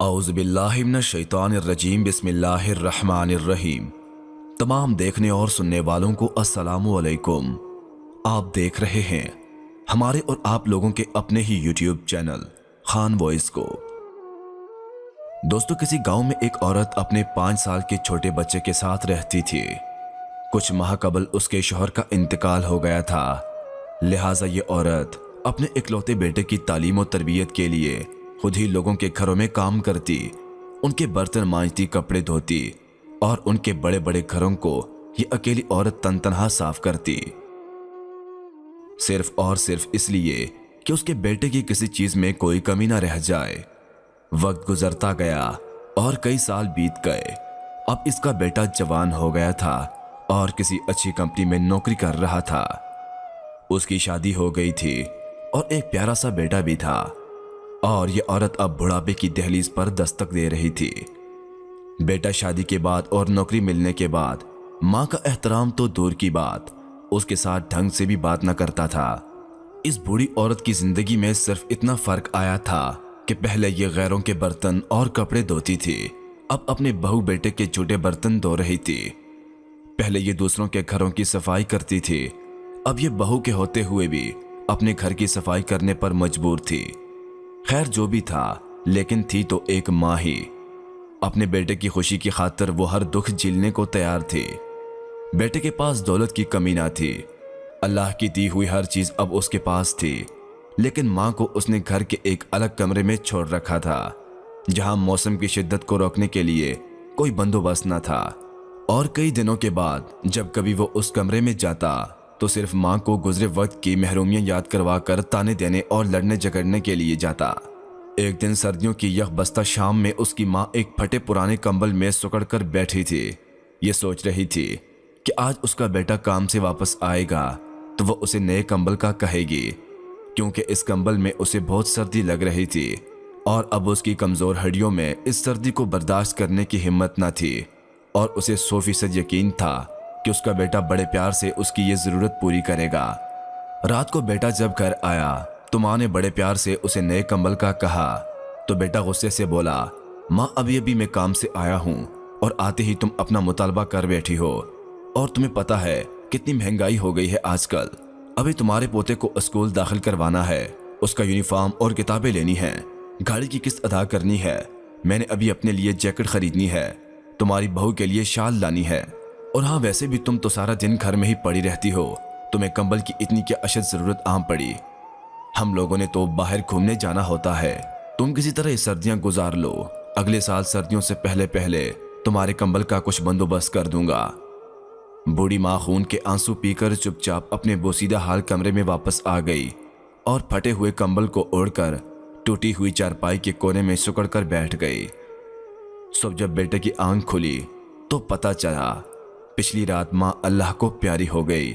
औज़ु बिल्लाहि मिनश शैतानिर रजीम बिस्मिल्लाहिर रहमानिर रहीम। तमाम देखने और सुनने वालों को अस्सलामु अलैकुम। आप देख रहे हैं हमारे और आप लोगों के अपने ही यूट्यूब चैनल खान वॉइस को। दोस्तों, किसी गांव में एक औरत अपने 5 साल के छोटे बच्चे के साथ रहती थी। कुछ माह कबल उसके शौहर का इंतकाल हो गया था, लिहाजा ये औरत अपने इकलौते बेटे की तालीम और तरबियत के लिए खुद ही लोगों के घरों में काम करती, उनके बर्तन मांजती, कपड़े धोती और उनके बड़े बड़े घरों को ये अकेली औरत तनतनहा साफ करती, सिर्फ और सिर्फ इसलिए कि उसके बेटे की किसी चीज में कोई कमी ना रह जाए। वक्त गुजरता गया और कई साल बीत गए। अब इसका बेटा जवान हो गया था और किसी अच्छी कंपनी में नौकरी कर रहा था। उसकी शादी हो गई थी और एक प्यारा सा बेटा भी था और ये औरत अब बुढ़ापे की दहलीज पर दस्तक दे रही थी। बेटा शादी के बाद और नौकरी मिलने के बाद माँ का एहतराम तो दूर की बात, उसके साथ ढंग से भी बात न करता था। इस बूढ़ी औरत की जिंदगी में सिर्फ इतना फर्क आया था कि पहले ये गैरों के बर्तन और कपड़े धोती थी, अब अपने बहू बेटे के छोटे बर्तन धो रही थी। पहले ये दूसरों के घरों की सफाई करती थी, अब ये बहू के होते हुए भी अपने घर की सफाई करने पर मजबूर थी। खैर जो भी था, लेकिन थी तो एक माँ ही। अपने बेटे की खुशी की खातिर वो हर दुख झेलने को तैयार थी। बेटे के पास दौलत की कमी ना थी, अल्लाह की दी हुई हर चीज अब उसके पास थी, लेकिन माँ को उसने घर के एक अलग कमरे में छोड़ रखा था, जहां मौसम की शिद्दत को रोकने के लिए कोई बंदोबस्त न था। और कई दिनों के बाद जब कभी वो उस कमरे में जाता तो सिर्फ माँ को गुजरे वक्त की महरूमियां याद करवा कर ताने देने और लड़ने झगड़ने के लिए जाता। एक दिन सर्दियों की यह बस्ता शाम में उसकी माँ एक फटे पुराने कंबल में सुकड़ कर बैठी थी। ये सोच रही थी कि आज उसका बेटा काम से वापस आएगा तो वो उसे नए कंबल का कहेगी, क्योंकि इस कंबल में उसे बहुत सर्दी लग रही थी और अब उसकी कमजोर हड्डियों में इस सर्दी को बर्दाश्त करने की हिम्मत न थी। और उसे 100% यकीन था कि उसका बेटा बड़े प्यार से उसकी ये जरूरत पूरी करेगा। रात को बेटा जब घर आया तो माँ ने बड़े प्यार से उसे नए कंबल का कहा तो बेटा गुस्से से बोला, माँ अभी अभी मैं काम से आया हूँ और आते ही तुम अपना मुतालबा कर बैठी हो, और तुम्हें पता है कितनी महंगाई हो गई है आजकल। अभी तुम्हारे पोते को स्कूल दाखिल करवाना है, उसका यूनिफॉर्म और किताबें लेनी है, गाड़ी की किस्त अदा करनी है, मैंने अभी अपने लिए जैकेट खरीदनी है, तुम्हारी बहू के लिए शाल लानी है, और हाँ वैसे भी तुम तो सारा दिन घर में ही पड़ी रहती हो, तुम्हें कंबल की इतनी क्या अशद जरूरत आम पड़ी। हम लोगों ने तो बाहर घूमने जाना होता है, तुम किसी तरह ये सर्दियां गुजार लो, अगले साल सर्दियों से पहले पहले तुम्हारे कंबल का कुछ बंदोबस्त कर दूंगा। बूढ़ी माँ खून के आंसू पीकर चुपचाप अपने बोसीदा हाल कमरे में वापस आ गई और फटे हुए कंबल को ओढ़कर टूटी हुई चारपाई के कोने में सुकड़ कर बैठ गई। सुबह जब बेटे की आंख खुली तो पता चला पिछली रात माँ अल्लाह को प्यारी हो गई।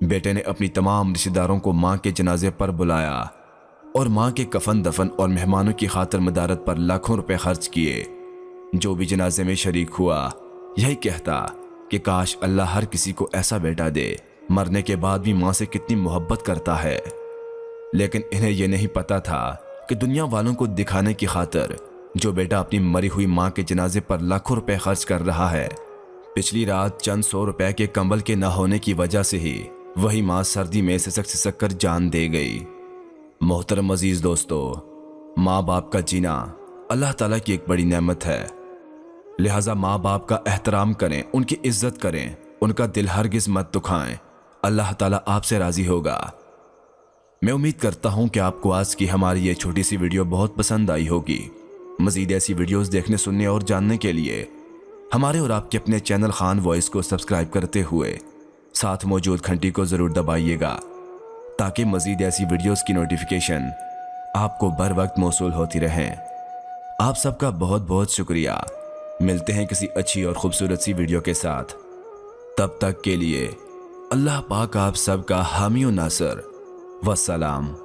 बेटे ने अपनी तमाम रिश्तेदारों को माँ के जनाजे पर बुलाया और माँ के कफन दफन और मेहमानों की खातिर मदारत पर लाखों रुपए खर्च किए। जो भी जनाजे में शरीक हुआ यही कहता कि काश अल्लाह हर किसी को ऐसा बेटा दे, मरने के बाद भी माँ से कितनी मोहब्बत करता है। लेकिन इन्हें यह नहीं पता था कि दुनिया वालों को दिखाने की खातिर जो बेटा अपनी मरी हुई माँ के जनाजे पर लाखों रुपए खर्च कर रहा है, पिछली रात चंद 100 रुपए के कंबल के न होने की वजह से ही वही माँ सर्दी में सिसक सिसक कर जान दे गई। मोहतरम अजीज दोस्तों, माँ बाप का जीना अल्लाह ताला की एक बड़ी नेमत है, लिहाजा माँ बाप का एहतराम करें, उनकी इज्जत करें, उनका दिल हरगिज मत दुखाएं, अल्लाह ताला आपसे राजी होगा। मैं उम्मीद करता हूँ कि आपको आज की हमारी ये छोटी सी वीडियो बहुत पसंद आई होगी। मजीद ऐसी वीडियोस देखने, सुनने और जानने के लिए हमारे और आपके अपने चैनल खान वॉइस को सब्सक्राइब करते हुए साथ मौजूद घंटी को जरूर दबाइएगा, ताकि मजीद ऐसी वीडियोस की नोटिफिकेशन आपको बर वक्त मौसूल होती रहें। आप सबका बहुत बहुत शुक्रिया। मिलते हैं किसी अच्छी और खूबसूरत सी वीडियो के साथ, तब तक के लिए अल्लाह पाक आप सबका हामी और नासर। वस्सलाम।